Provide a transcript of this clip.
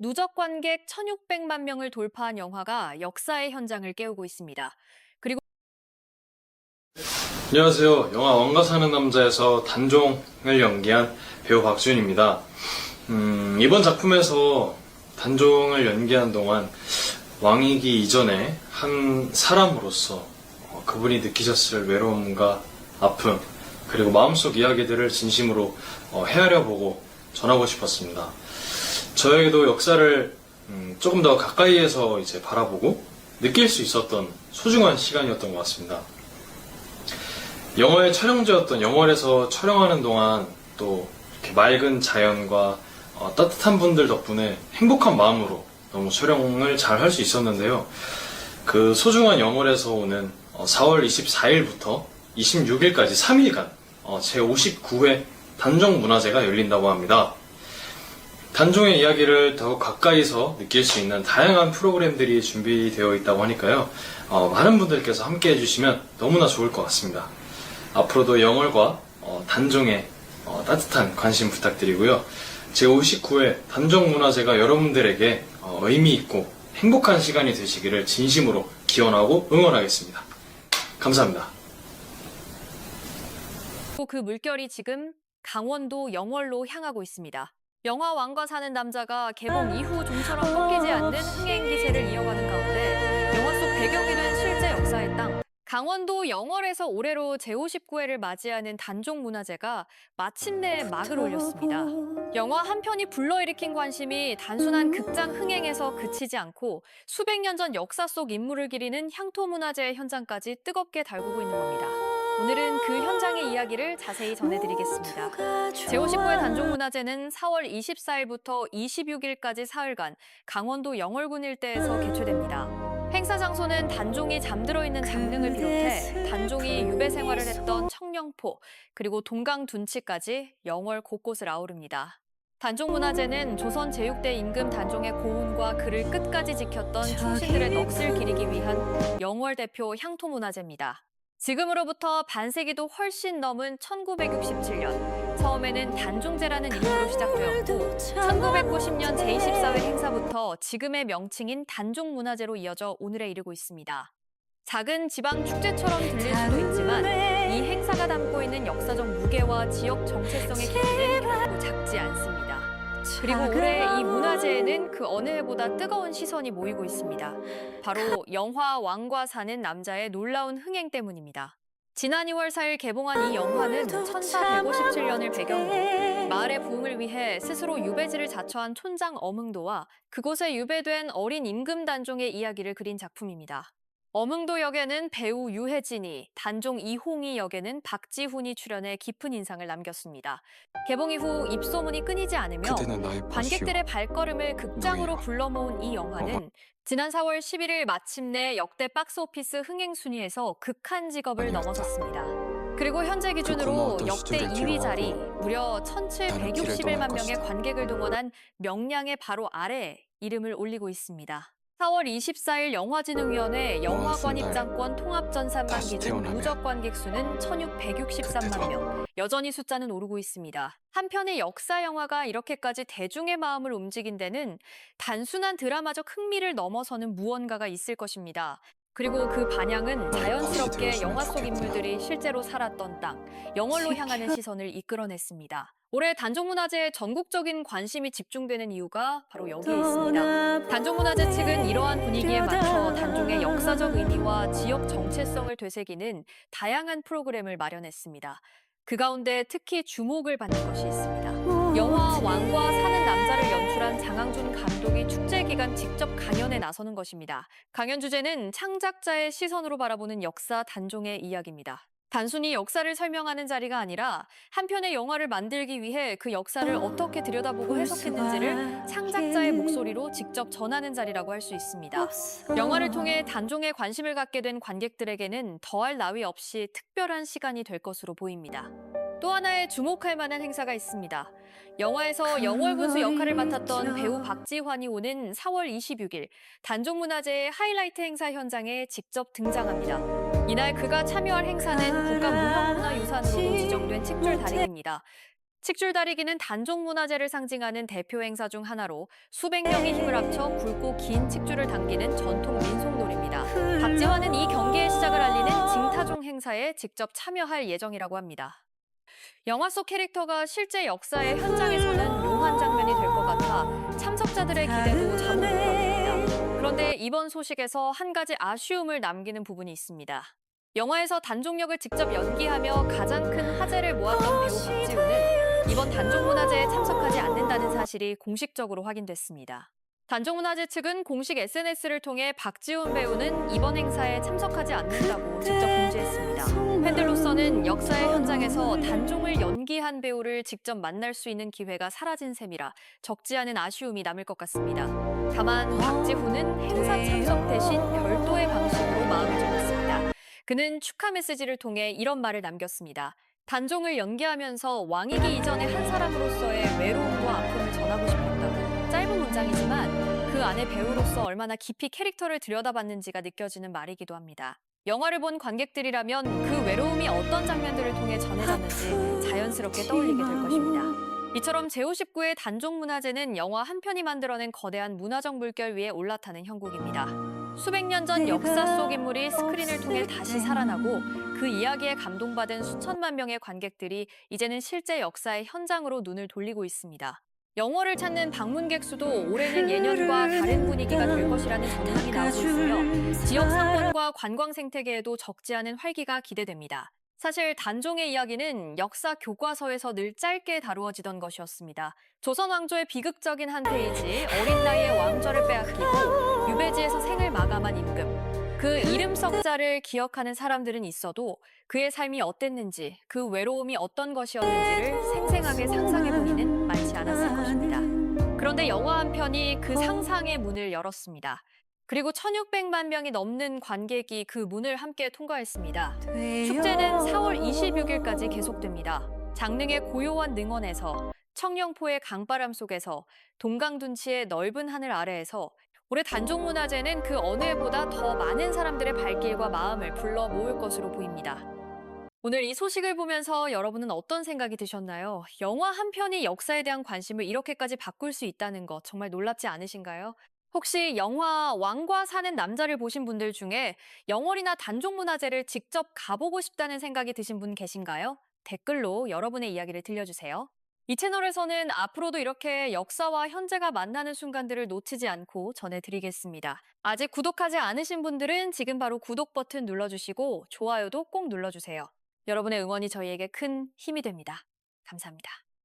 누적 관객 1,600만 명을 돌파한 영화가 역사의 현장을 깨우고 있습니다. 그리고 안녕하세요. 영화 왕과 사는 남자에서 단종을 연기한 배우 박지훈입니다. 이번 작품에서 단종을 연기한 동안 왕이기 이전에 한 사람으로서 그분이 느끼셨을 외로움과 아픔, 그리고 마음속 이야기들을 진심으로 헤아려보고 전하고 싶었습니다. 저에게도 역사를 조금 더 가까이에서 이제 바라보고 느낄 수 있었던 소중한 시간이었던 것 같습니다. 영화의 촬영지였던 영월에서 촬영하는 동안 또 이렇게 맑은 자연과 따뜻한 분들 덕분에 행복한 마음으로 너무 촬영을 잘 할 수 있었는데요. 그 소중한 영월에서 오는 4월 24일부터 26일까지 3일간 제59회 단종문화제가 열린다고 합니다. 단종의 이야기를 더욱 가까이서 느낄 수 있는 다양한 프로그램들이 준비되어 있다고 하니까요. 많은 분들께서 함께 해주시면 너무나 좋을 것 같습니다. 앞으로도 영월과 단종에 따뜻한 관심 부탁드리고요. 제59회 단종문화제가 여러분들에게 의미 있고 행복한 시간이 되시기를 진심으로 기원하고 응원하겠습니다. 감사합니다. 그 물결이 지금 강원도 영월로 향하고 있습니다. 영화 왕과 사는 남자가 개봉 이후 좀처럼 꺾이지 않는 흥행 기세를 이어가는 가운데 영화 속 배경이 된 실제 역사의 땅 강원도 영월에서 올해로 제59회를 맞이하는 단종문화제가 마침내 막을 올렸습니다. 영화 한 편이 불러일으킨 관심이 단순한 극장 흥행에서 그치지 않고 수백 년 전 역사 속 인물을 기리는 향토문화제의 현장까지 뜨겁게 달구고 있는 겁니다. 오늘은 그 현장의 이야기를 자세히 전해드리겠습니다. 제59회 단종문화제는 4월 24일부터 26일까지 사흘간 강원도 영월군 일대에서 개최됩니다. 행사 장소는 단종이 잠들어 있는 장릉을 비롯해 단종이 유배 생활을 했던 청령포, 그리고 동강 둔치까지 영월 곳곳을 아우릅니다. 단종문화제는 조선 제6대 임금 단종의 고운과 그를 끝까지 지켰던 충신들의 넋을 기리기 위한 영월 대표 향토문화제입니다. 지금으로부터 반세기도 훨씬 넘은 1967년, 처음에는 단종제라는 이름으로 시작되었고 1990년 제24회 행사부터 지금의 명칭인 단종문화제로 이어져 오늘에 이르고 있습니다. 작은 지방 축제처럼 들릴 수도 있지만 이 행사가 담고 있는 역사적 무게와 지역 정체성의 깊이는 결코 작지 않습니다. 그리고 올해 이 문화제에는 그 어느 해보다 뜨거운 시선이 모이고 있습니다. 바로 영화 왕과 사는 남자의 놀라운 흥행 때문입니다. 지난 2월 4일 개봉한 이 영화는 1457년을 배경으로 마을의 부흥을 위해 스스로 유배지를 자처한 촌장 엄흥도와 그곳에 유배된 어린 임금 단종의 이야기를 그린 작품입니다. 엄흥도 역에는 배우 유해진이, 단종 이홍희 역에는 박지훈이 출연해 깊은 인상을 남겼습니다. 개봉 이후 입소문이 끊이지 않으며 관객들의 발걸음을 극장으로 불러 모은 이 영화는 지난 4월 11일 마침내 역대 박스오피스 흥행 순위에서 극한 직업을 넘어섰습니다. 그리고 현재 기준으로 역대 2위 자리, 무려 1,761만 명의 관객을 동원한 명량의 바로 아래에 이름을 올리고 있습니다. 4월 24일 영화진흥위원회 영화관 입장권 통합전산만 기준 누적 관객 수는 1,663만 명. 여전히 숫자는 오르고 있습니다. 한편의 역사 영화가 이렇게까지 대중의 마음을 움직인 데는 단순한 드라마적 흥미를 넘어서는 무언가가 있을 것입니다. 그리고 그 반향은 자연스럽게 영화 속 인물들이 실제로 살았던 땅, 영월로 향하는 시선을 이끌어냈습니다. 올해 단종문화제에 전국적인 관심이 집중되는 이유가 바로 여기에 있습니다. 단종문화제 측은 이러한 분위기에 맞춰 단종의 역사적 의미와 지역 정체성을 되새기는 다양한 프로그램을 마련했습니다. 그 가운데 특히 주목을 받는 것이 있습니다. 영화 왕과 사는 남자를 연출한 장항준 감독이 축제 기간 직접 강연에 나서는 것입니다. 강연 주제는 창작자의 시선으로 바라보는 역사 단종의 이야기입니다. 단순히 역사를 설명하는 자리가 아니라 한 편의 영화를 만들기 위해 그 역사를 어떻게 들여다보고 해석했는지를 창작자의 목소리로 직접 전하는 자리라고 할 수 있습니다. 영화를 통해 단종에 관심을 갖게 된 관객들에게는 더할 나위 없이 특별한 시간이 될 것으로 보입니다. 또 하나의 주목할 만한 행사가 있습니다. 영화에서 영월군수 역할을 맡았던 배우 박지환이 오는 4월 26일 단종문화제의 하이라이트 행사 현장에 직접 등장합니다. 이날 그가 참여할 행사는 국가무형문화유산으로도 지정된 칡줄 달인입니다. 칙줄다리기는 단종문화재를 상징하는 대표 행사 중 하나로 수백 명이 힘을 합쳐 굵고 긴 칙줄을 당기는 전통 민속놀이입니다. 박지환은 이 경기의 시작을 알리는 징타종 행사에 직접 참여할 예정이라고 합니다. 영화 속 캐릭터가 실제 역사의 현장에 서는 묘한 장면이 될 것 같아 참석자들의 기대도 잠못 이루어집니다. 그런데 이번 소식에서 한 가지 아쉬움을 남기는 부분이 있습니다. 영화에서 단종역을 직접 연기하며 가장 큰 화제를 모았던 배우 박지훈은 이번 단종문화제에 참석하지 않는다는 사실이 공식적으로 확인됐습니다. 단종문화제 측은 공식 SNS를 통해 박지훈 배우는 이번 행사에 참석하지 않는다고 직접 공지했습니다. 팬들로서는 역사의 현장에서 단종을 연기한 배우를 직접 만날 수 있는 기회가 사라진 셈이라 적지 않은 아쉬움이 남을 것 같습니다. 다만 박지훈은 행사 참석 대신 별도의 방식으로 마음을 전했습니다. 그는 축하 메시지를 통해 이런 말을 남겼습니다. 단종을 연기하면서 왕이기 이전의 한 사람으로서의 외로움과 아픔을 전하고 싶었다고. 짧은 문장이지만 그 안에 배우로서 얼마나 깊이 캐릭터를 들여다봤는지가 느껴지는 말이기도 합니다. 영화를 본 관객들이라면 그 외로움이 어떤 장면들을 통해 전해졌는지 자연스럽게 떠올리게 될 것입니다. 이처럼 제59회 단종문화제는 영화 한 편이 만들어낸 거대한 문화적 물결 위에 올라타는 형국입니다. 수백 년 전 역사 속 인물이 스크린을 통해 다시 살아나고 그 이야기에 감동받은 수천만 명의 관객들이 이제는 실제 역사의 현장으로 눈을 돌리고 있습니다. 영화를 찾는 방문객 수도 올해는 예년과 다른 분위기가 될 것이라는 전망이 나오고 있으며 지역 상권과 관광 생태계에도 적지 않은 활기가 기대됩니다. 사실 단종의 이야기는 역사 교과서에서 늘 짧게 다루어지던 것이었습니다. 조선 왕조의 비극적인 한 페이지, 어린 나이에 왕좌를 빼앗기고 유배지에서 생을 마감한 임금. 그 이름 석자를 기억하는 사람들은 있어도 그의 삶이 어땠는지, 그 외로움이 어떤 것이었는지를 생생하게 상상해보기는 많지 않았을 것입니다. 그런데 영화 한 편이 그 상상의 문을 열었습니다. 그리고 1600만 명이 넘는 관객이 그 문을 함께 통과했습니다. 축제는 4월 26일까지 계속됩니다. 장릉의 고요한 능원에서, 청령포의 강바람 속에서, 동강둔치의 넓은 하늘 아래에서 올해 단종문화제는 그 어느 해보다 더 많은 사람들의 발길과 마음을 불러 모을 것으로 보입니다. 오늘 이 소식을 보면서 여러분은 어떤 생각이 드셨나요? 영화 한 편이 역사에 대한 관심을 이렇게까지 바꿀 수 있다는 것 정말 놀랍지 않으신가요? 혹시 영화 왕과 사는 남자를 보신 분들 중에 영월이나 단종문화제를 직접 가보고 싶다는 생각이 드신 분 계신가요? 댓글로 여러분의 이야기를 들려주세요. 이 채널에서는 앞으로도 이렇게 역사와 현재가 만나는 순간들을 놓치지 않고 전해드리겠습니다. 아직 구독하지 않으신 분들은 지금 바로 구독 버튼 눌러주시고 좋아요도 꼭 눌러주세요. 여러분의 응원이 저희에게 큰 힘이 됩니다. 감사합니다.